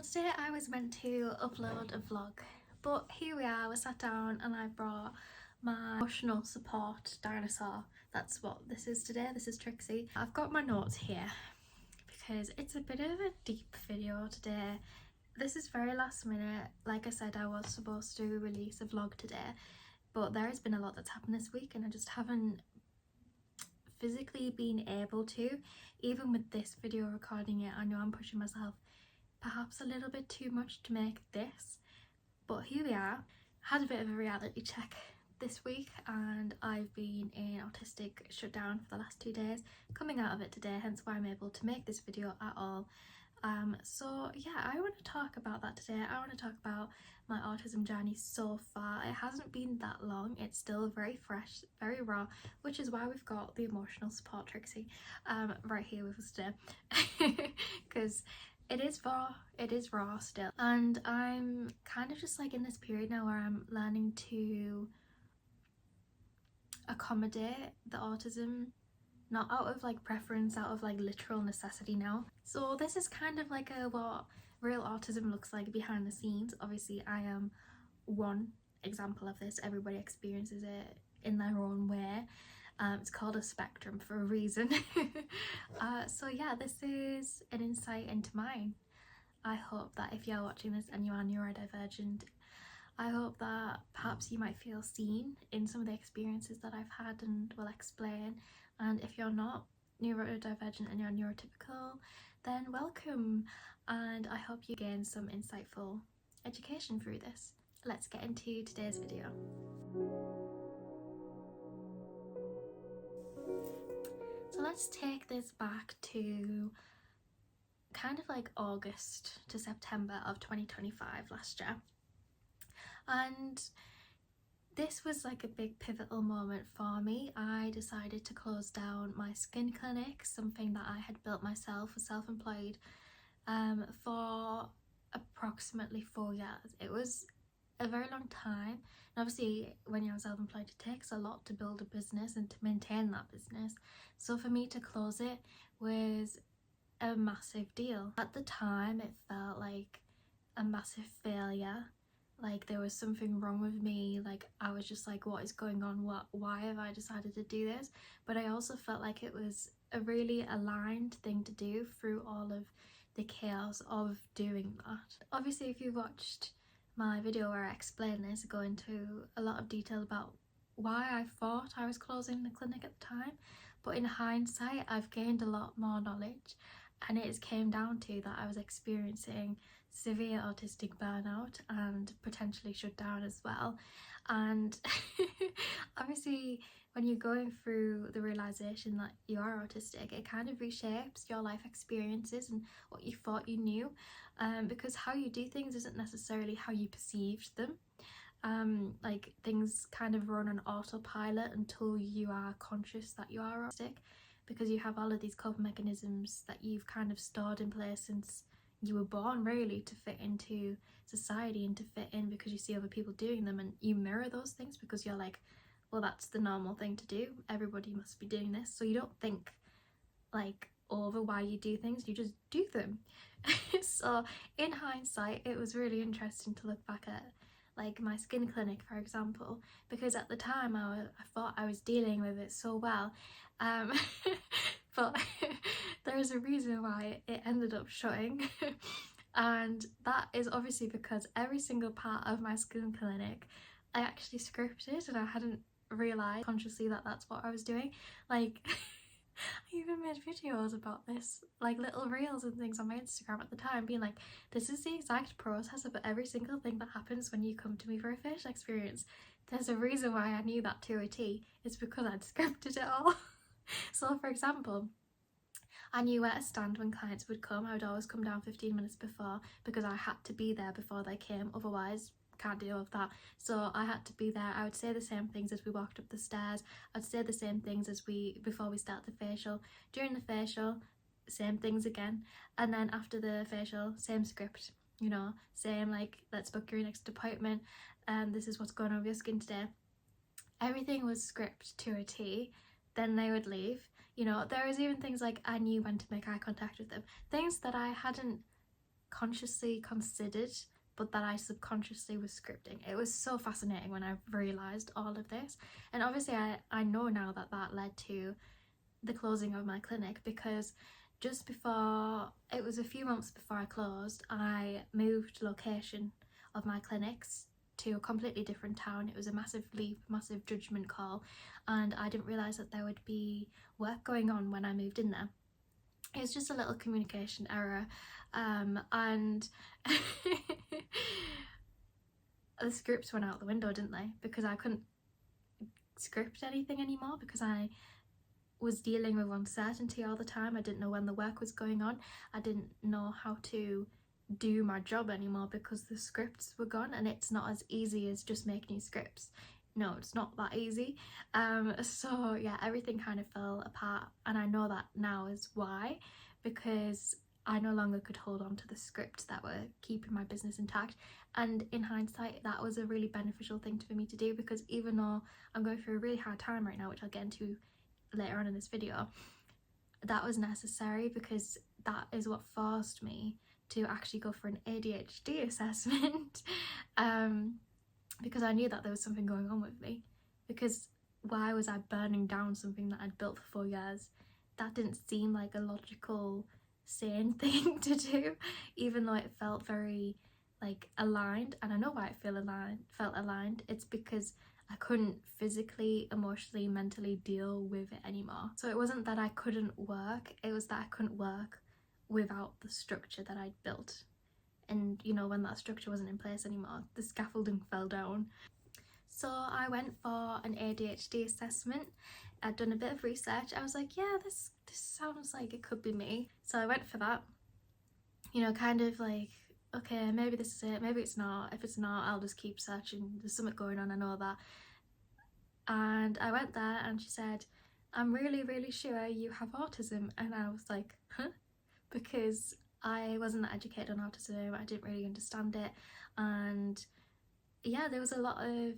Today I was meant to upload a vlog, but here we are, we're sat down and I brought my emotional support dinosaur. That's what this is today. This is Trixie. I've got my notes here because it's a bit of a deep video today. This is very last minute. Like I said, I was supposed to release a vlog today, but there has been a lot that's happened this week and I just haven't physically been able to. Even with this video recording it, I know I'm pushing myself perhaps a little bit too much to make this, but here we are. Had a bit of a reality check this week and I've been in autistic shutdown for the last 2 days, coming out of it today, hence why I'm able to make this video at all. So yeah, I want to talk about that today. I want to talk about my autism journey so far. It hasn't been that long, it's still very fresh, very raw, which is why we've got the emotional support Trixie right here with us today, because it is raw still, and I'm kind of just like in this period now where I'm learning to accommodate the autism, not out of like preference, out of like literal necessity now. So this is kind of like what real autism looks like behind the scenes. Obviously I am one example of this, everybody experiences it in their own way. It's called a spectrum for a reason. So yeah, this is an insight into mine. I hope that if you're watching this and you are neurodivergent, I hope that perhaps you might feel seen in some of the experiences that I've had and will explain. And if you're not neurodivergent and you're neurotypical, then welcome, and I hope you gain some insightful education through this. Let's get into today's video. So let's take this back to kind of like August to September of 2025 last year, and this was like a big pivotal moment for me. I decided to close down my skin clinic, something that I had built myself, was self-employed for approximately 4 years. It was a very long time, and obviously when you're self-employed it takes a lot to build a business and to maintain that business, so for me to close it was a massive deal. At the time it felt like a massive failure, like there was something wrong with me, like I was just like, what is going on, why have I decided to do this? But I also felt like it was a really aligned thing to do through all of the chaos of doing that. Obviously if you watched my video where I explain this, I go into a lot of detail about why I thought I was closing the clinic at the time, but in hindsight I've gained a lot more knowledge, and it came down to that I was experiencing severe autistic burnout and potentially shutdown as well. And obviously when you're going through the realisation that you are autistic, it kind of reshapes your life experiences and what you thought you knew, because how you do things isn't necessarily how you perceived them. Like things kind of run on autopilot until you are conscious that you are autistic, because you have all of these coping mechanisms that you've kind of stored in place since you were born, really, to fit into society and to fit in because you see other people doing them and you mirror those things because you're like, well, that's the normal thing to do, everybody must be doing this. So you don't think like over why you do things, you just do them. So in hindsight it was really interesting to look back at like my skin clinic, for example, because at the time I thought I was dealing with it so well, but there is a reason why it ended up shutting. And that is obviously because every single part of my skin clinic I actually scripted, and I hadn't realised consciously that that's what I was doing. Like I even made videos about this, like little reels and things on my Instagram at the time, being like, this is the exact process of every single thing that happens when you come to me for a facial experience. There's a reason why I knew that to a T. It's because I'd scripted it all. So for example, I knew where to stand when clients would come. I would always come down 15 minutes before because I had to be there before they came, otherwise can't deal with that. So I had to be there. I would say the same things as we walked up the stairs. I'd say the same things as before we start the facial. During the facial, same things again. And then after the facial, same script, you know, same like, let's book your next appointment and this is what's going on with your skin today. Everything was script to a T. Then they would leave. You know, there was even things like I knew when to make eye contact with them. Things that I hadn't consciously considered, but that I subconsciously was scripting. It was so fascinating when I realised all of this. And obviously I know now that that led to the closing of my clinic, because just before, it was a few months before I closed, I moved location of my clinics to a completely different town. It was a massive leap, massive judgment call, and I didn't realise that there would be work going on when I moved in there. It was just a little communication error, and the scripts went out the window, didn't they? Because I couldn't script anything anymore, because I was dealing with uncertainty all the time. I didn't know when the work was going on. I didn't know how to do my job anymore because the scripts were gone, and it's not as easy as just making scripts. No, it's not that easy. So yeah, everything kind of fell apart, and I know that now is why, because I no longer could hold on to the scripts that were keeping my business intact. And in hindsight, that was a really beneficial thing for me to do, because even though I'm going through a really hard time right now, which I'll get into later on in this video, that was necessary, because that is what forced me to actually go for an ADHD assessment, because I knew that there was something going on with me. Because why was I burning down something that I'd built for 4 years? That didn't seem like a logical, sane thing to do, even though it felt very like aligned. And I know why it felt aligned. It's because I couldn't physically, emotionally, mentally deal with it anymore. So it wasn't that I couldn't work, it was that I couldn't work without the structure that I'd built. And you know, when that structure wasn't in place anymore, the scaffolding fell down. So I went for an ADHD assessment. I'd done a bit of research. I was like, yeah, this sounds like it could be me. So I went for that. You know, kind of like, okay, maybe this is it, maybe it's not. If it's not, I'll just keep searching. There's something going on, I know that. And I went there and she said, I'm really, really sure you have autism. And I was like, huh? Because I wasn't educated on autism, I didn't really understand it. And yeah, there was a lot of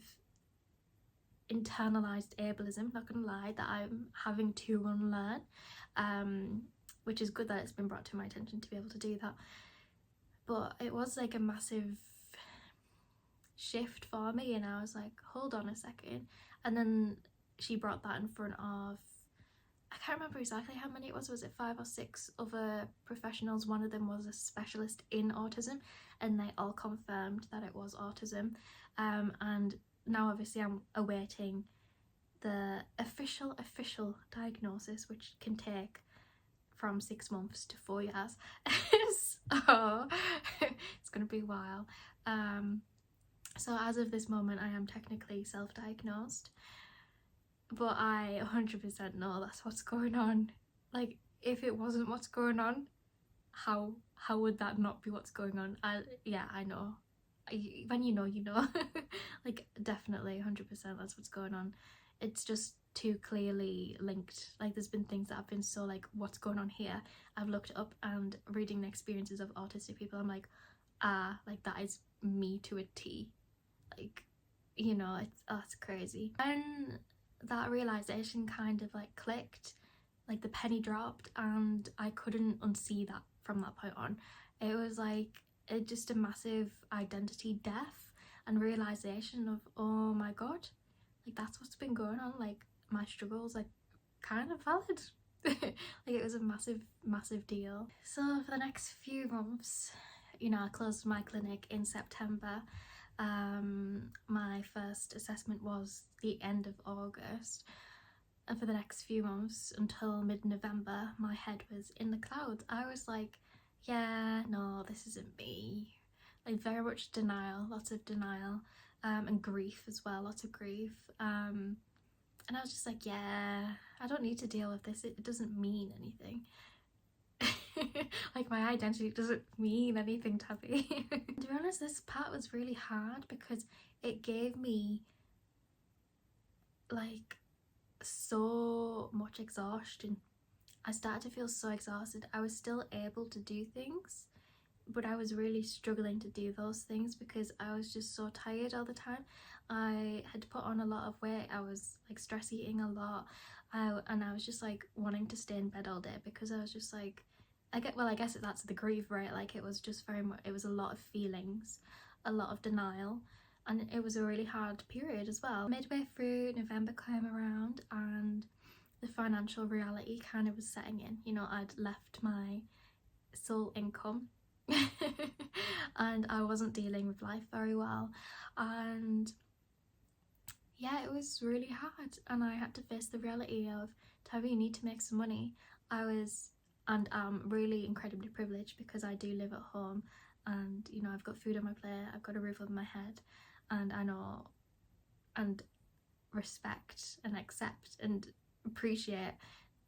internalised ableism, not gonna lie, that I'm having to unlearn, which is good that it's been brought to my attention to be able to do that. But it was like a massive shift for me, and I was like, hold on a second. And then she brought that in front of, I can't remember exactly how many it was it 5 or 6 other professionals? One of them was a specialist in autism, and they all confirmed that it was autism. And now obviously I'm awaiting the official diagnosis, which can take from 6 months to 4 years. So it's gonna be a while. So as of this moment, I am technically self-diagnosed, but I 100% know that's what's going on. Like, if it wasn't what's going on, how would that not be what's going on? Yeah, I know. When you know, you know. Like, definitely 100% that's what's going on. It's just too clearly linked. Like, there's been things that have been so like, what's going on here? I've looked up, and reading the experiences of autistic people, I'm like, like that is me to a T. Like, you know, it's crazy. When that realisation kind of like clicked, like the penny dropped, and I couldn't unsee that from that point on. It was like just a massive identity death and realisation of, oh my god, like that's what's been going on. Like, my struggles like kind of valid. Like, it was a massive deal. So for the next few months, you know, I closed my clinic in September. My first assessment was the end of August, and for the next few months until mid-November, my head was in the clouds. I was like, yeah, no, this isn't me. Like, very much denial, lots of denial, and grief as well, lots of grief. And I was just like, yeah, I don't need to deal with this, it doesn't mean anything. Like, my identity doesn't mean anything to me. To be honest, this part was really hard because it gave me like so much exhaustion. I started to feel so exhausted. I was still able to do things, but I was really struggling to do those things because I was just so tired all the time. I had put on a lot of weight. I was like stress eating a lot, and I was just like wanting to stay in bed all day because I was just like, I guess that's the grief, right? Like it was just very much, it was a lot of feelings, a lot of denial, and it was a really hard period as well. Midway through, November came around and the financial reality kind of was setting in. You know, I'd left my sole income and I wasn't dealing with life very well, and yeah, it was really hard, and I had to face the reality of, Tabby, you need to make some money. I was and am really incredibly privileged because I do live at home, and you know, I've got food on my plate, I've got a roof over my head, and I know and respect and accept and appreciate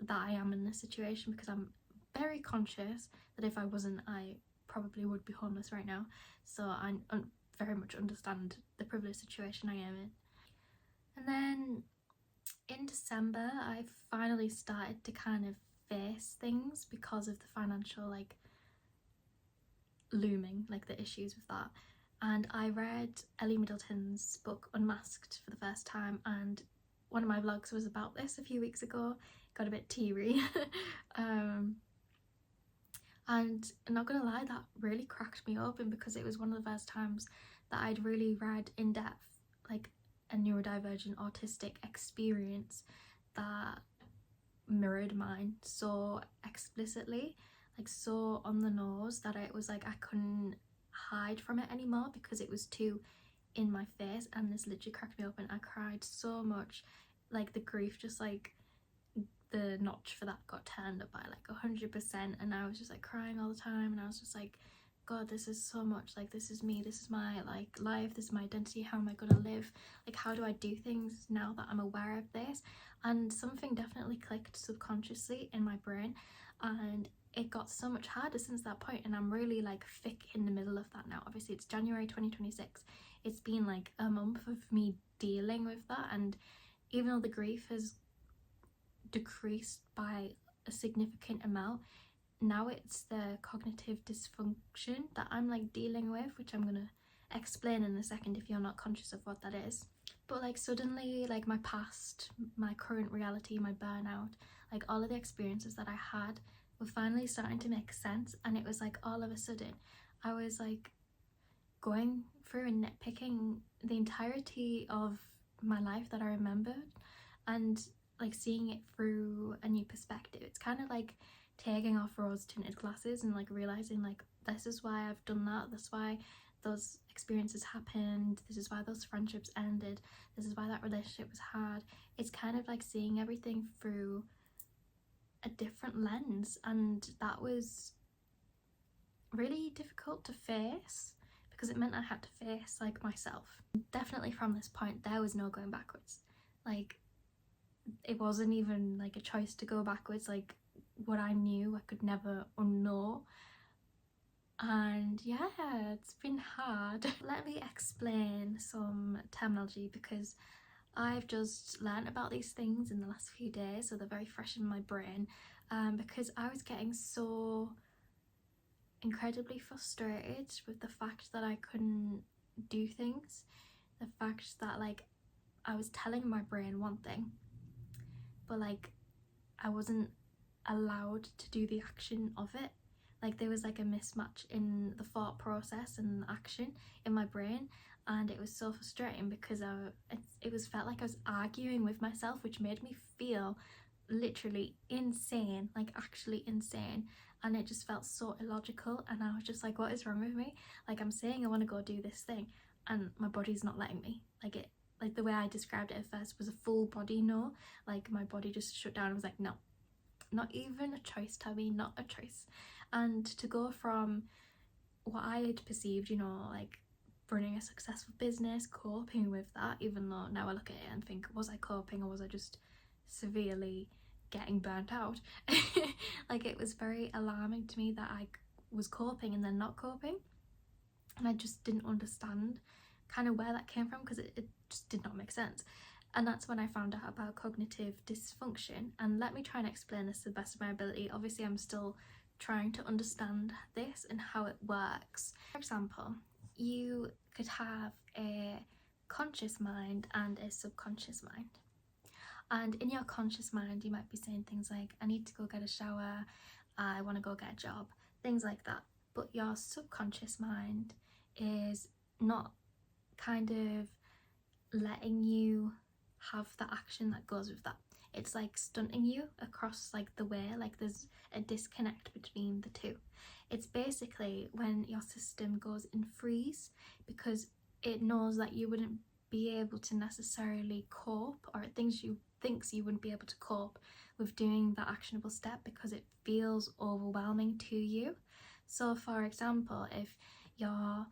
that I am in this situation, because I'm very conscious that if I wasn't, I probably would be homeless right now. So I very much understand the privileged situation I am in. And then in December, I finally started to kind of face things because of the financial, like, looming, like the issues with that. And I read Ellie Middleton's book Unmasked for the first time, and one of my vlogs was about this a few weeks ago. Got a bit teary. And I'm not gonna lie, that really cracked me open, because it was one of the first times that I'd really read in depth like a neurodivergent autistic experience that mirrored mine so explicitly, like so on the nose, that it was like I couldn't hide from it anymore because it was too in my face. And this literally cracked me open. I cried so much, like the grief, just like the notch for that got turned up by like 100%, and I was just like crying all the time, and I was just like, God, this is so much, like this is me, this is my like life, this is my identity, how am I gonna live, like how do I do things now that I'm aware of this? And something definitely clicked subconsciously in my brain, and it got so much harder since that point, and I'm really like thick in the middle of that now. Obviously it's January 2026, it's been like a month of me dealing with that, and even though the grief has decreased by a significant amount, now it's the cognitive dysfunction that I'm like dealing with, which I'm gonna explain in a second if you're not conscious of what that is. But like suddenly, like my past, my current reality, my burnout, like all of the experiences that I had were finally starting to make sense. And it was like all of a sudden I was like going through and nitpicking the entirety of my life that I remembered, and like seeing it through a new perspective. It's kind of like taking off rose tinted glasses and like realizing like, this is why I've done that, this is why those experiences happened, this is why those friendships ended, this is why that relationship was hard. It's kind of like seeing everything through a different lens, and that was really difficult to face because it meant I had to face like myself. Definitely from this point there was no going backwards. Like it wasn't even like a choice to go backwards. Like what I knew I could never unknow. And yeah, it's been hard. Let me explain some terminology, because I've just learned about these things in the last few days, so they're very fresh in my brain, because I was getting so incredibly frustrated with the fact that I couldn't do things, the fact that like I was telling my brain one thing, but like I wasn't allowed to do the action of it. Like there was like a mismatch in the thought process and the action in my brain, and it was so frustrating because it was felt like I was arguing with myself, which made me feel literally insane, like actually insane. And it just felt so illogical, and I was just like, what is wrong with me? Like I'm saying I want to go do this thing and my body's not letting me. Like the way I described it at first was a full body no. Like my body just shut down and was like, no, not even a choice, Tabby, not a choice. And to go from what I had perceived, you know, like running a successful business, coping with that, even though now I look at it and think, was I coping or was I just severely getting burnt out? Like it was very alarming to me that I was coping and then not coping, and I just didn't understand kind of where that came from, because it just did not make sense. And that's when I found out about cognitive dysfunction. And let me try and explain this to the best of my ability. Obviously I'm still trying to understand this and how it works. For example, you could have a conscious mind and a subconscious mind. And in your conscious mind, you might be saying things like, I need to go get a shower, I want to go get a job, things like that. But your subconscious mind is not kind of letting you have the action that goes with that. It's like stunting you across like the way, like there's a disconnect between the two. It's basically when your system goes in freeze because it knows that you wouldn't be able to necessarily cope, or it thinks you wouldn't be able to cope with doing that actionable step because it feels overwhelming to you. So for example, if you're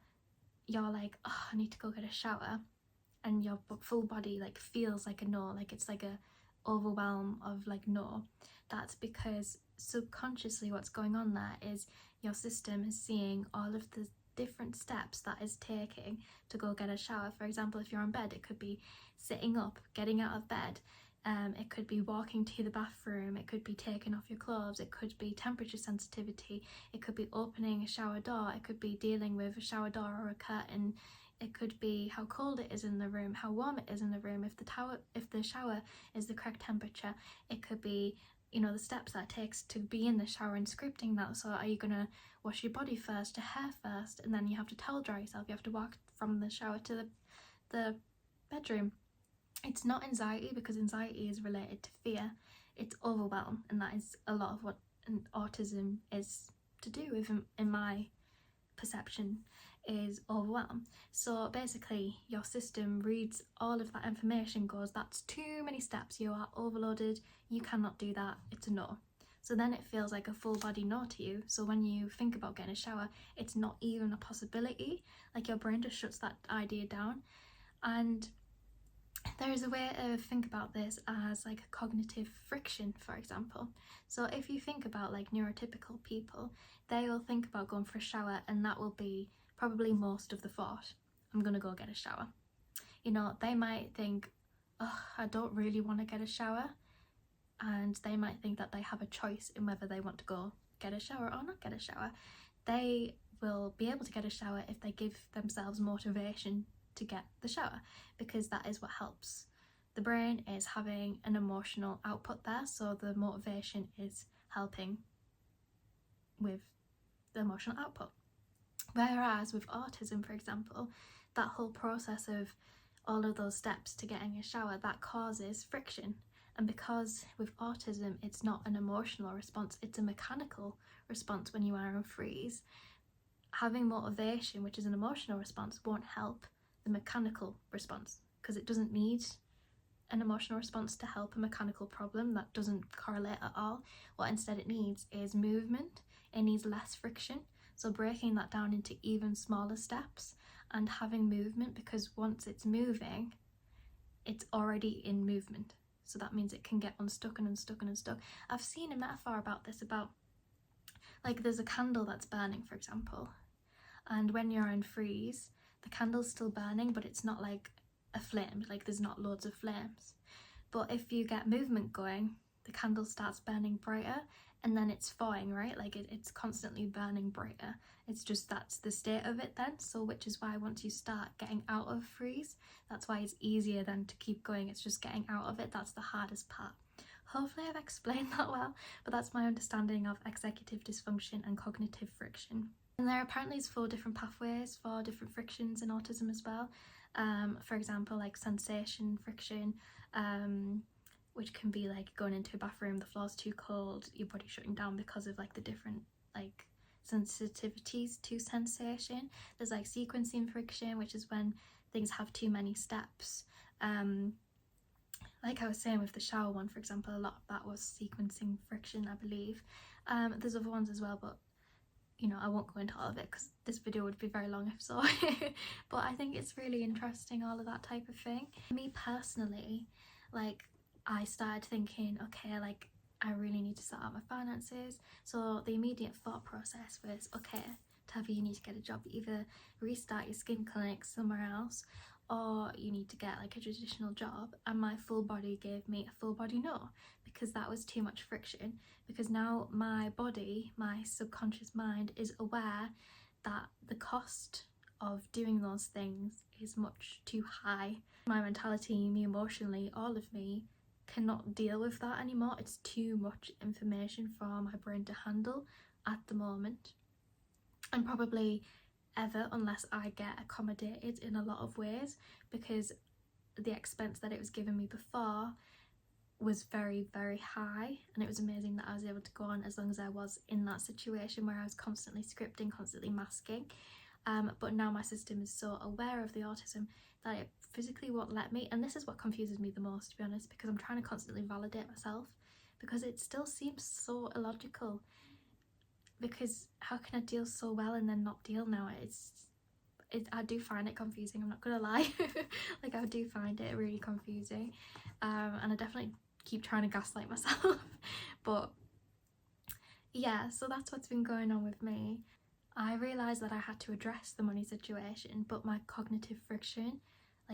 like, oh, I need to go get a shower, and your full body like feels like a no, like it's like a overwhelm of like no, that's because subconsciously what's going on there is your system is seeing all of the different steps that is taking to go get a shower. For example, if you're on bed, it could be sitting up, getting out of bed, it could be walking to the bathroom, it could be taking off your clothes, it could be temperature sensitivity, it could be opening a shower door, it could be dealing with a shower door or a curtain, it could be how cold it is in the room, how warm it is in the room, if the shower is the correct temperature. It could be, you know, the steps that it takes to be in the shower and scripting that. So are you gonna wash your body first, your hair first, and then you have to towel dry yourself, you have to walk from the shower to the bedroom. It's not anxiety, because anxiety is related to fear. It's overwhelm, and that is a lot of what an autism is to do with, in my perception, is overwhelm. So basically your system reads all of that information, goes, that's too many steps, you are overloaded, you cannot do that, it's a no. So then it feels like a full body no to you. So when you think about getting a shower, it's not even a possibility. Like your brain just shuts that idea down. And there is a way to think about this as like a cognitive friction, for example. So if you think about like neurotypical people, they will think about going for a shower, and that will be probably most of the thought. I'm gonna go get a shower. You know, they might think, oh, I don't really want to get a shower, and they might think that they have a choice in whether they want to go get a shower or not get a shower. They will be able to get a shower if they give themselves motivation to get the shower, because that is what helps. The brain is having an emotional output there, so the motivation is helping with the emotional output. Whereas with autism, for example, that whole process of all of those steps to getting a shower, that causes friction. And because with autism it's not an emotional response, it's a mechanical response when you are in freeze, having motivation, which is an emotional response, won't help the mechanical response, because it doesn't need an emotional response to help a mechanical problem that doesn't correlate at all. What instead it needs is movement, it needs less friction. So breaking that down into even smaller steps and having movement, because once it's moving, it's already in movement. So that means it can get unstuck and unstuck and unstuck. I've seen a metaphor about this, about like there's a candle that's burning, for example, and when you're in freeze, the candle's still burning, but it's not like a flame, like there's not loads of flames. But if you get movement going, the candle starts burning brighter, and then it's thawing, right? Like it's constantly burning brighter. It's just, that's the state of it then. So which is why once you start getting out of freeze, that's why it's easier then to keep going. It's just getting out of it, that's the hardest part. Hopefully I've explained that well, but that's my understanding of executive dysfunction and cognitive friction. And there apparently is 4 different pathways for different frictions in autism as well. For example, like sensation friction, which can be like going into a bathroom, the floor's too cold, your body shutting down because of like the different like sensitivities to sensation. There's like sequencing friction, which is when things have too many steps. Like I was saying with the shower one, for example, a lot of that was sequencing friction, I believe. There's other ones as well, but you know, I won't go into all of it because this video would be very long if so. But I think it's really interesting, all of that type of thing. Me personally, like I started thinking, okay, like I really need to sort out my finances. So the immediate thought process was, okay, Tavi, you need to get a job, either restart your skin clinic somewhere else, or you need to get like a traditional job. And my full body gave me a full body no, because that was too much friction. Because now my body, my subconscious mind, is aware that the cost of doing those things is much too high. My mentality, me emotionally, all of me cannot deal with that anymore. It's too much information for my brain to handle at the moment, and probably ever, unless I get accommodated in a lot of ways, because the expense that it was giving me before was very, very high, and it was amazing that I was able to go on as long as I was in that situation where I was constantly scripting, constantly masking. But now my system is so aware of the autism that it physically won't let me, and this is what confuses me the most, to be honest, because I'm trying to constantly validate myself, because it still seems so illogical. Because how can I deal so well and then not deal now? I do find it confusing, I'm not gonna lie. Like, I do find it really confusing, and I definitely keep trying to gaslight myself. But yeah, so that's what's been going on with me. I realised that I had to address the money situation, but my cognitive friction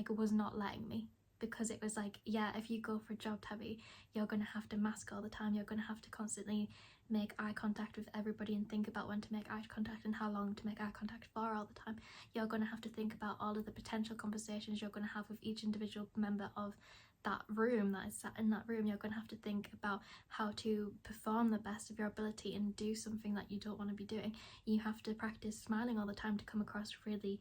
was not letting me, because it was like, yeah, if you go for a job, Tabby, you're gonna have to mask all the time, you're gonna have to constantly make eye contact with everybody and think about when to make eye contact and how long to make eye contact for all the time. You're gonna have to think about all of the potential conversations you're gonna have with each individual member of that room that is sat in that room. You're gonna have to think about how to perform the best of your ability and do something that you don't want to be doing. You have to practice smiling all the time to come across really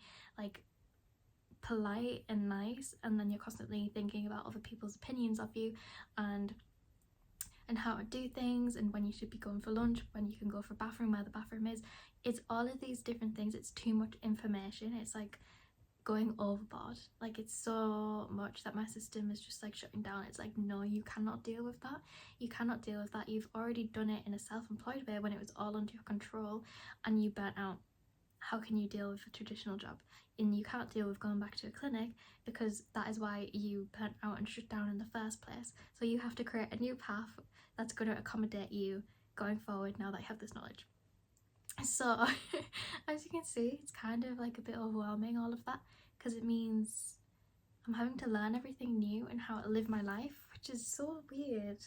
polite and nice, and then you're constantly thinking about other people's opinions of you and how to do things, and when you should be going for lunch, when you can go for a bathroom, where the bathroom is. It's all of these different things. It's too much information. It's like going overboard. It's so much that my system is just shutting down. It's like, no, you cannot deal with that. You cannot deal with that. You've already done it in a self-employed way when it was all under your control and you burnt out. How can you deal with a traditional job? And you can't deal with going back to a clinic, because that is why you burnt out and shut down in the first place. So you have to create a new path that's going to accommodate you going forward now that you have this knowledge. So as you can see, it's kind of a bit overwhelming, all of that, because it means I'm having to learn everything new and how to live my life, which is so weird.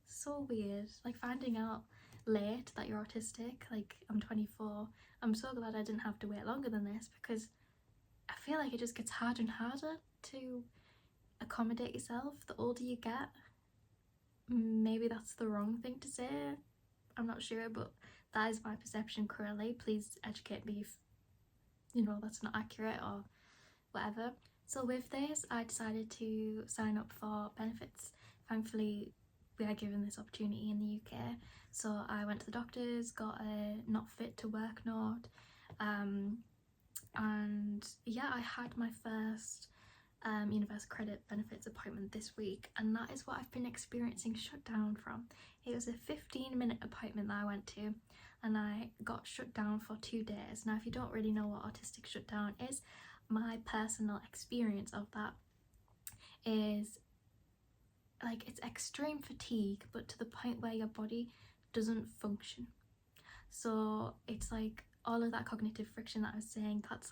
So weird. Finding out late that you're autistic. I'm 24. I'm so glad I didn't have to wait longer than this, because I feel like it just gets harder and harder to accommodate yourself the older you get. Maybe that's the wrong thing to say, I'm not sure, but that is my perception currently. Please educate me if that's not accurate or whatever. So with this, I decided to sign up for benefits. Thankfully, we are given this opportunity in the UK. So I went to the doctors, got a not fit to work note, and yeah, I had my first universal credit benefits appointment this week, and that is what I've been experiencing shutdown from. It was a 15-minute appointment that I went to, and I got shut down for 2 days. Now, if you don't really know what autistic shutdown is, my personal experience of that is it's extreme fatigue, but to the point where your body doesn't function. So it's all of that cognitive friction that I was saying, that's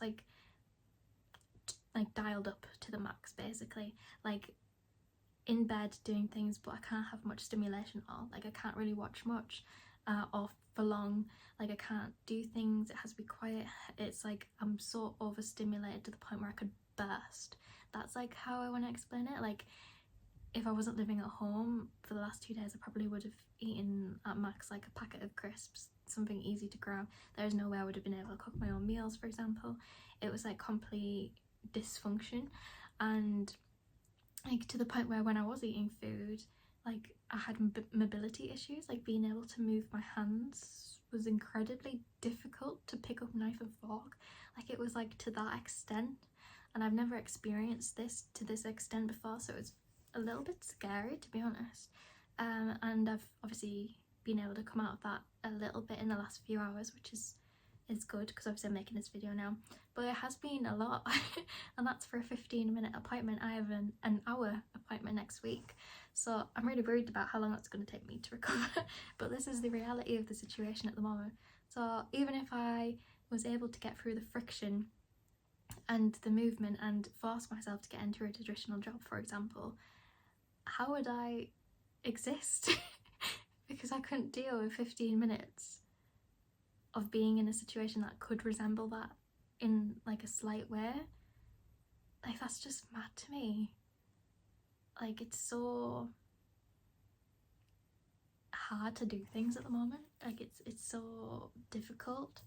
dialed up to the max, basically. In bed doing things, but I can't have much stimulation at all. I can't really watch much or for long. I can't do things, it has to be quiet. It's I'm so overstimulated to the point where I could burst. That's how I want to explain it. If I wasn't living at home for the last 2 days, I probably would have eaten at max a packet of crisps, something easy to grab. There's no way I would have been able to cook my own meals, for example. It was complete dysfunction, and to the point where when I was eating food, I had mobility issues. Being able to move my hands was incredibly difficult, to pick up knife and fork. It was to that extent, and I've never experienced this to this extent before, so it was a little bit scary, to be honest. And I've obviously been able to come out of that a little bit in the last few hours, which is good, because obviously I'm making this video now, but it has been a lot. And that's for a 15-minute appointment. I have an hour appointment next week, so I'm really worried about how long that's going to take me to recover. But this is the reality of the situation at the moment. So even if I was able to get through the friction and the movement and force myself to get into a traditional job, for example, how would I exist? Because I couldn't deal with 15 minutes of being in a situation that could resemble that in a slight way. That's just mad to me. It's so hard to do things at the moment. Like it's so difficult,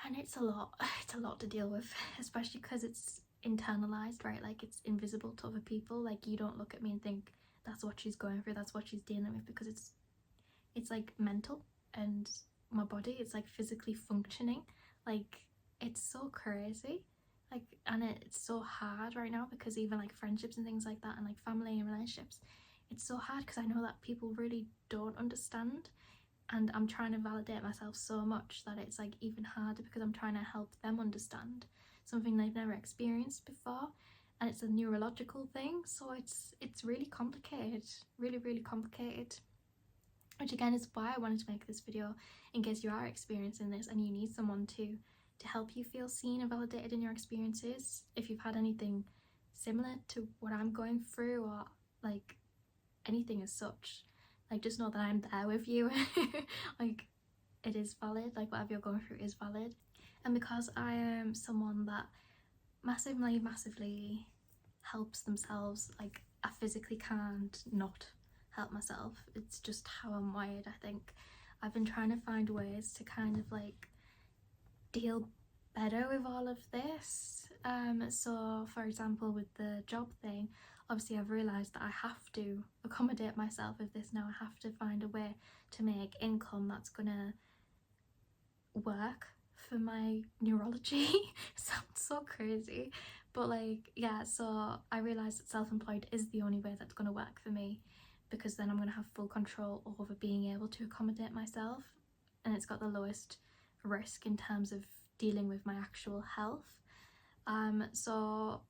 and it's a lot to deal with, especially because it's internalized, right? Like it's invisible to other people. Like you don't look at me and think that's what she's going through, that's what she's dealing with, because it's like mental, and my body, it's like physically functioning. Like it's so crazy. Like, and it's so hard right now, because even like friendships and things like that, and like family and relationships, it's so hard because I know that people really don't understand, and I'm trying to validate myself so much that it's like even harder, because I'm trying to help them understand something they've never experienced before, and it's a neurological thing, so it's really complicated, really complicated, which again is why I wanted to make this video, in case you are experiencing this and you need someone to help you feel seen and validated in your experiences. If you've had anything similar to what I'm going through, or like anything as such, like just know that I'm there with you. Like it is valid, like whatever you're going through is valid. And because I am someone that massively helps themselves, like I physically can't not help myself. It's just how I'm wired, I think. I've been trying to find ways to kind of like deal better with all of this. So for example, with the job thing, obviously I've realised that I have to accommodate myself with this now. I have to find a way to make income that's gonna work for my neurology. Sounds so crazy, but like yeah, so I realised that self-employed is the only way that's gonna work for me, because then I'm gonna have full control over being able to accommodate myself, and it's got the lowest risk in terms of dealing with my actual health. So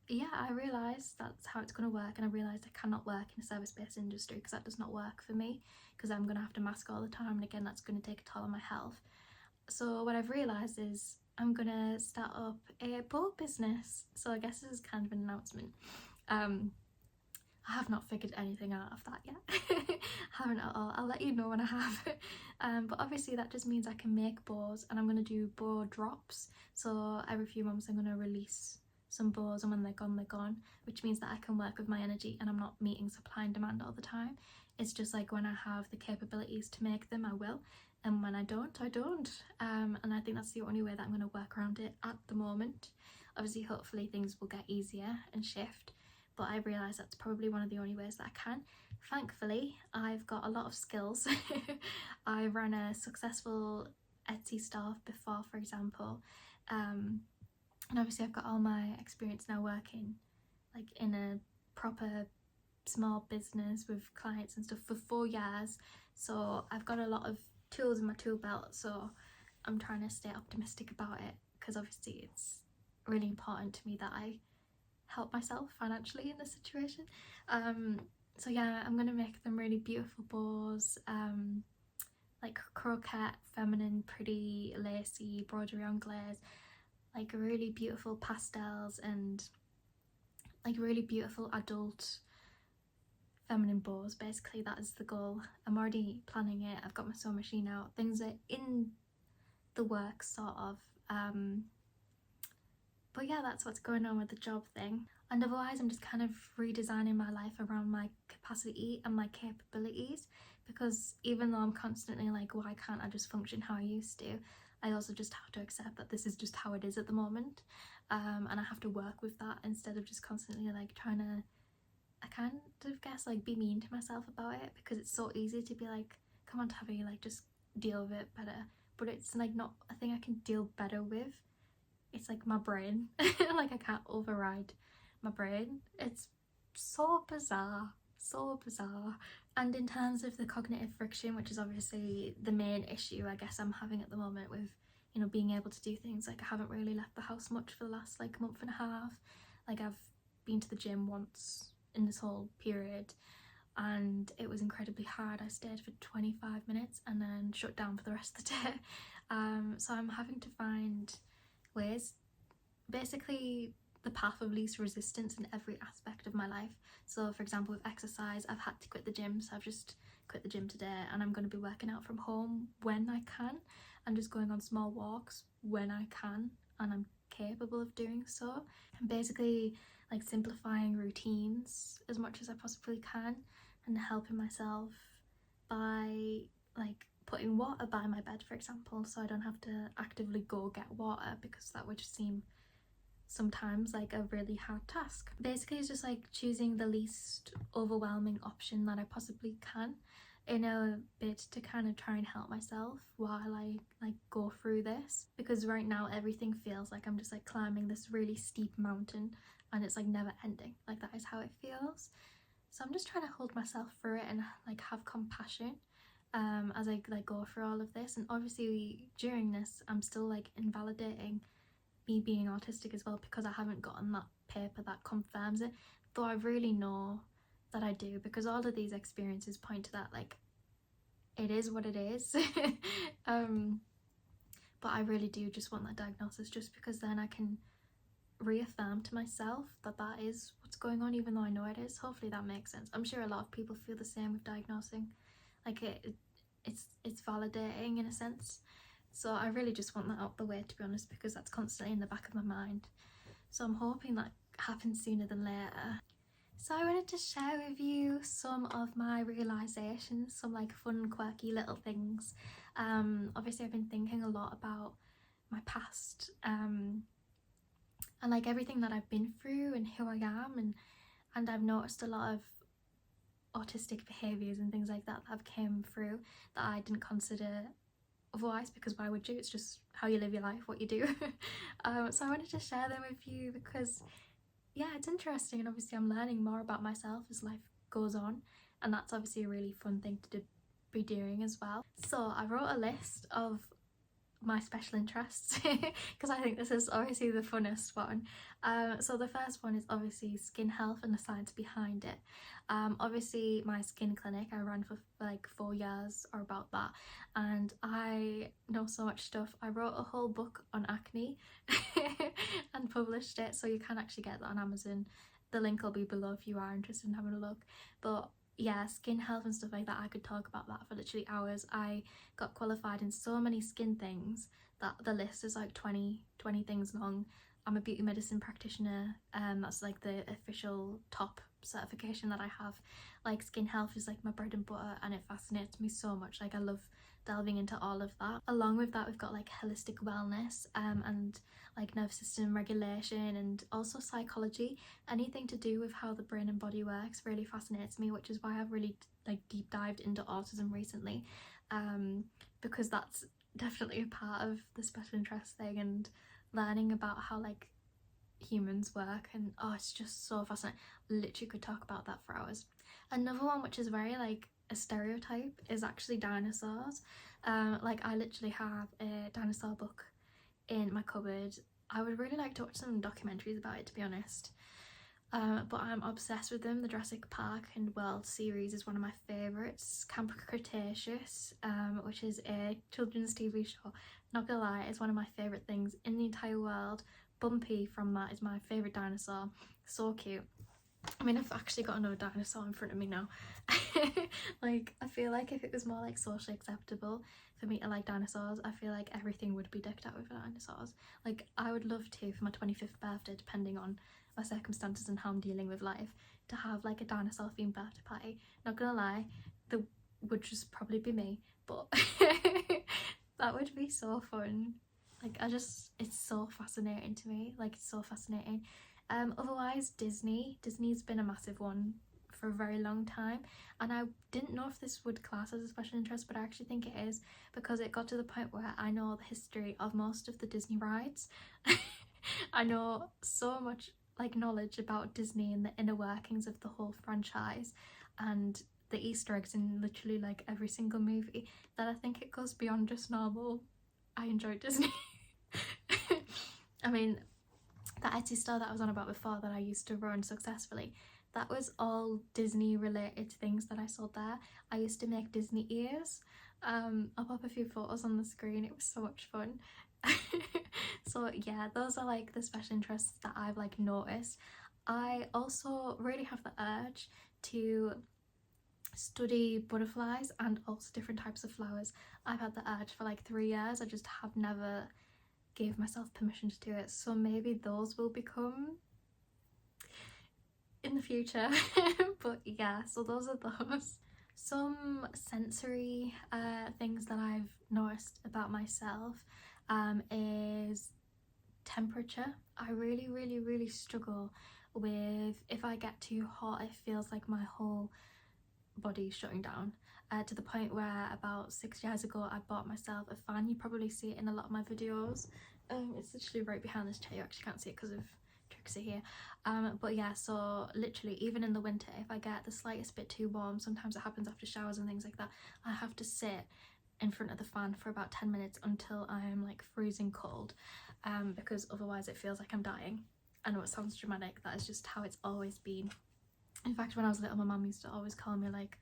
yeah, I realised that's how it's going to work, and I realised I cannot work in a service-based industry because that does not work for me, because I'm going to have to mask all the time, and again that's going to take a toll on my health. So what I've realised is I'm going to start up a board business. So I guess this is kind of an announcement. I have not figured anything out of that yet. Haven't at all. I'll let you know when I have. But obviously that just means I can make bows, and I'm going to do bow drops. So every few months I'm going to release some bows, and when they're gone, which means that I can work with my energy and I'm not meeting supply and demand all the time. It's just like when I have the capabilities to make them, I will, and when I don't, I don't. And I think that's the only way that I'm going to work around it at the moment. Obviously hopefully things will get easier and shift, but I realise that's probably one of the only ways that I can. Thankfully, I've got a lot of skills. I ran a successful Etsy store before, for example, and obviously I've got all my experience now working like in a proper small business with clients and stuff for 4 years, so I've got a lot of tools in my tool belt. So I'm trying to stay optimistic about it, because obviously it's really important to me that I help myself financially in this situation. So yeah, I'm gonna make them really beautiful bows, like croquette, feminine, pretty, lacy, broderie on glaze, like really beautiful pastels, and like really beautiful adult feminine bows. Basically that is the goal. I'm already planning it. I've got my sewing machine out, things are in the works sort of. But yeah, that's what's going on with the job thing. And otherwise I'm just kind of redesigning my life around my capacity and my capabilities, because even though I'm constantly like, why can't I just function how I used to, I also just have to accept that this is just how it is at the moment, and I have to work with that instead of just constantly like trying to, I kind of guess like be mean to myself about it, because it's so easy to be like, come on Tabby, like just deal with it better. But it's like not a thing I can deal better with. It's like my brain. Like I can't override my brain. It's so bizarre, so bizarre. And in terms of the cognitive friction, which is obviously the main issue I guess I'm having at the moment with, you know, being able to do things, like I haven't really left the house much for the last like month and a half. Like I've been to the gym once in this whole period, and it was incredibly hard. I stayed for 25 minutes and then shut down for the rest of the day. So I'm having to find ways, basically the path of least resistance in every aspect of my life. So for example with exercise, I've had to quit the gym, so I've just quit the gym today, and I'm going to be working out from home when I can, and just going on small walks when I can and I'm capable of doing so, and basically like simplifying routines as much as I possibly can, and helping myself by like putting water by my bed, for example, so I don't have to actively go get water, because that would just seem sometimes like a really hard task. Basically, it's just like choosing the least overwhelming option that I possibly can in a bid to kind of try and help myself while I like go through this, because right now everything feels like I'm just like climbing this really steep mountain and it's like never ending. Like, that is how it feels. So I'm just trying to hold myself through it and like have compassion as I like go through all of this. And obviously during this I'm still like invalidating me being autistic as well, because I haven't gotten that paper that confirms it, though I really know that I do, because all of these experiences point to that, like, it is what it is. But I really do just want that diagnosis, just because then I can reaffirm to myself that that is what's going on, even though I know it is. Hopefully that makes sense. I'm sure a lot of people feel the same with diagnosing, like it's validating in a sense. So I really just want that out the way, to be honest, because that's constantly in the back of my mind. So I'm hoping that happens sooner than later. So I wanted to share with you some of my realisations, some like fun, quirky little things. Obviously I've been thinking a lot about my past and like everything that I've been through and who I am, and I've noticed a lot of autistic behaviours and things like that that have came through that I didn't consider otherwise, because why would you? It's just how you live your life, what you do. So I wanted to share them with you because, yeah, it's interesting, and obviously I'm learning more about myself as life goes on, and that's obviously a really fun thing to be doing as well. So I wrote a list of my special interests because I think this is obviously the funnest one. So the first one is obviously skin health and the science behind it. Obviously my skin clinic I ran for like 4 years or about that, and I know so much stuff. I wrote a whole book on acne and published it, so you can actually get that on Amazon. The link will be below if you are interested in having a look. But yeah, skin health and stuff like that, I could talk about that for literally hours. I got qualified in so many skin things that the list is like 20 things long. I'm a beauty medicine practitioner, that's like the official top certification that I have. Like, skin health is like my bread and butter, and it fascinates me so much. Like, I love delving into all of that. Along with that, we've got like holistic wellness and like nervous system regulation, and also psychology. Anything to do with how the brain and body works really fascinates me, which is why I've really like deep dived into autism recently, because that's definitely a part of the special interest thing, and learning about how like humans work, and oh, it's just so fascinating. Literally could talk about that for hours. Another one which is very like a stereotype is actually dinosaurs. Like, I literally have a dinosaur book in my cupboard. I would really like to watch some documentaries about it, to be honest, but I'm obsessed with them. The Jurassic Park and World series is one of my favourites. Camp Cretaceous, which is a children's TV show, not gonna lie, is one of my favourite things in the entire world. Bumpy from that is my favourite dinosaur. So cute. I mean, I've actually got another dinosaur in front of me now. Like, I feel like if it was more like socially acceptable for me to like dinosaurs, I feel like everything would be decked out with dinosaurs. Like, I would love to, for my 25th birthday, depending on my circumstances and how I'm dealing with life, to have like a dinosaur themed birthday party. Not gonna lie, that would just probably be me, but that would be so fun. Like, it's so fascinating to me. Like, it's so fascinating. Otherwise, Disney's been a massive one for a very long time, and I didn't know if this would class as a special interest, but I actually think it is, because it got to the point where I know the history of most of the Disney rides. I know so much like knowledge about Disney and the inner workings of the whole franchise and the Easter eggs in literally like every single movie, that I think it goes beyond just normal I enjoy Disney. I mean, the Etsy store that I was on about before that I used to run successfully, that was all Disney related things that I sold there. I used to make Disney ears. I'll pop a few photos on the screen. It was so much fun. So yeah, those are like the special interests that I've like noticed. I also really have the urge to study butterflies and also different types of flowers. I've had the urge for like 3 years. I just have never gave myself permission to do it, so maybe those will become in the future. But yeah, so those are those. Some sensory things that I've noticed about myself is temperature. I really struggle with, if I get too hot, it feels like my whole body shutting down, to the point where about 6 years ago I bought myself a fan. You probably see it in a lot of my videos. It's literally right behind this chair. You actually can't see it because of Trixie here. But yeah, so literally even in the winter, if I get the slightest bit too warm, sometimes it happens after showers and things like that, I have to sit in front of the fan for about 10 minutes until I'm like freezing cold, because otherwise it feels like I'm dying. I know it sounds dramatic, that is just how it's always been. In fact, when I was little, my mum used to always call me like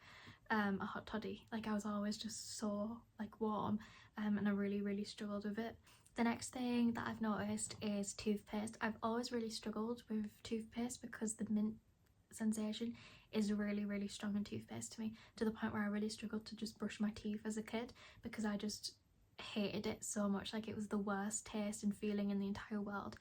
a hot toddy. Like I was always just so like warm, and I really struggled with it. The next thing that I've noticed is toothpaste. I've always really struggled with toothpaste because the mint sensation is really strong in toothpaste to me, to the point where I really struggled to just brush my teeth as a kid because I just hated it so much. Like it was the worst taste and feeling in the entire world.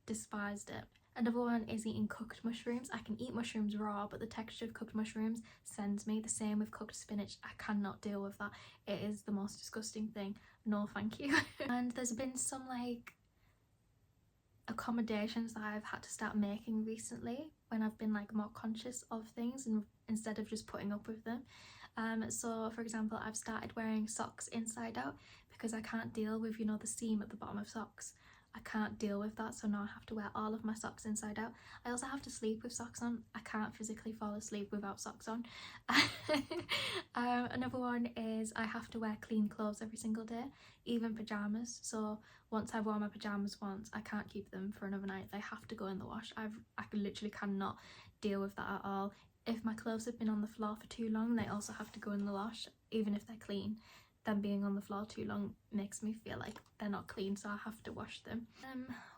Despised it. Another one is eating cooked mushrooms. I can eat mushrooms raw, but the texture of cooked mushrooms sends me. The same with cooked spinach. I cannot deal with that. It is the most disgusting thing. No thank you. And there's been some like accommodations that I've had to start making recently when I've been like more conscious of things and instead of just putting up with them. So for example, I've started wearing socks inside out because I can't deal with, you know, the seam at the bottom of socks. I can't deal with that, so now I have to wear all of my socks inside out. I also have to sleep with socks on. I can't physically fall asleep without socks on. Another one is I have to wear clean clothes every single day, even pyjamas. So once I've worn my pyjamas once, I can't keep them for another night. They have to go in the wash. I literally cannot deal with that at all. If my clothes have been on the floor for too long, they also have to go in the wash, even if they're clean. Them being on the floor too long makes me feel like they're not clean, so I have to wash them.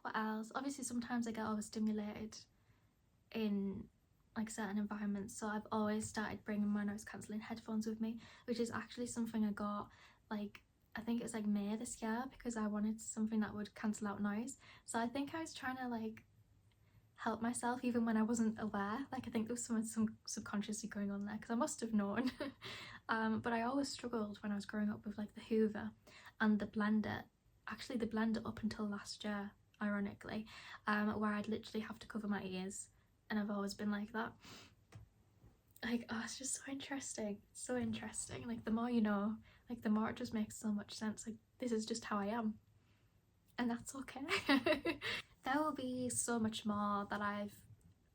What else? Obviously sometimes I get overstimulated in like certain environments, so I've always started bringing my noise cancelling headphones with me, which is actually something I got like, I think it was like May this year, because I wanted something that would cancel out noise. So I think I was trying to like help myself even when I wasn't aware. Like I think there was some subconsciously going on there because I must have known. But I always struggled when I was growing up with like the Hoover and the blender. Actually the blender up until last year, ironically, where I'd literally have to cover my ears, and I've always been like that. Like, oh, it's just so interesting. It's so interesting. Like the more you know, like the more it just makes so much sense. Like this is just how I am, and that's okay. There will be so much more that I've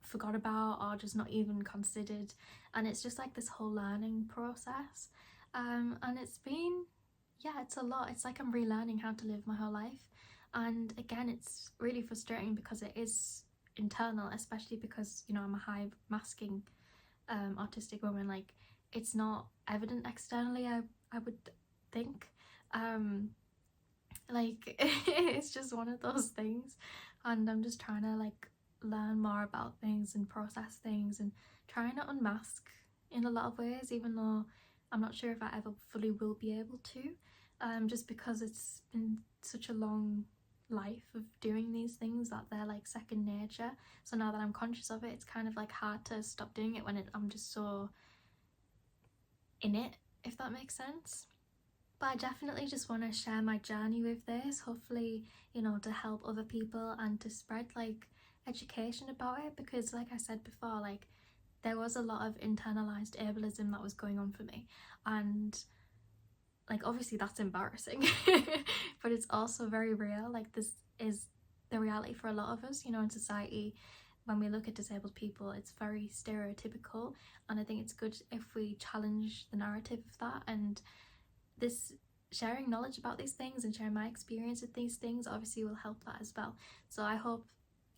forgot about or just not even considered, and it's just like this whole learning process, and it's been, yeah, it's a lot. It's like I'm relearning how to live my whole life, and again it's really frustrating because it is internal, especially because, you know, I'm a high masking autistic woman. Like it's not evident externally, I would think. Like it's just one of those things, and I'm just trying to like learn more about things and process things and trying to unmask in a lot of ways, even though I'm not sure if I ever fully will be able to, just because it's been such a long life of doing these things that they're like second nature. So now that I'm conscious of it, it's kind of like hard to stop doing it when I'm just so in it, if that makes sense. But I definitely just want to share my journey with this, hopefully, you know, to help other people and to spread like education about it, because like I said before, like there was a lot of internalized ableism that was going on for me, and like obviously that's embarrassing but it's also very real. Like this is the reality for a lot of us, you know, in society. When we look at disabled people, it's very stereotypical, and I think it's good if we challenge the narrative of that. And this sharing knowledge about these things and sharing my experience with these things obviously will help that as well. So I hope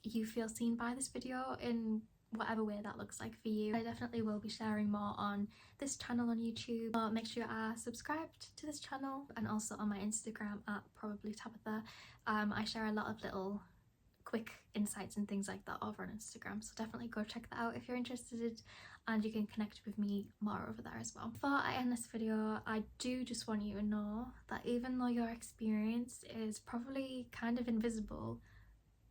you feel seen by this video in whatever way that looks like for you. I definitely will be sharing more on this channel on YouTube, so make sure you are subscribed to this channel, and also on my Instagram at probably Tabitha. I share a lot of little quick insights and things like that over on Instagram, so definitely go check that out if you're interested, and you can connect with me more over there as well. Before I end this video, I do just want you to know that even though your experience is probably kind of invisible,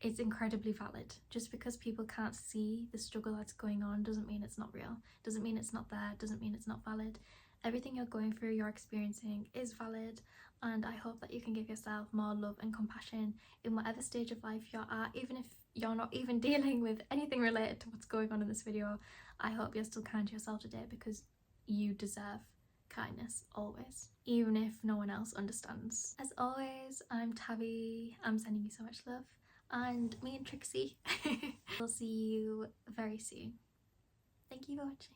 it's incredibly valid. Just because people can't see the struggle that's going on doesn't mean it's not real, doesn't mean it's not there, doesn't mean it's not valid. Everything you're going through, you're experiencing is valid, and I hope that you can give yourself more love and compassion in whatever stage of life you're at. Even if you're not even dealing with anything related to what's going on in this video, I hope you're still kind to yourself today, because you deserve kindness always, even if no one else understands. As always, I'm Tabby. I'm sending you so much love, and me and Trixie will see you very soon. Thank you for watching.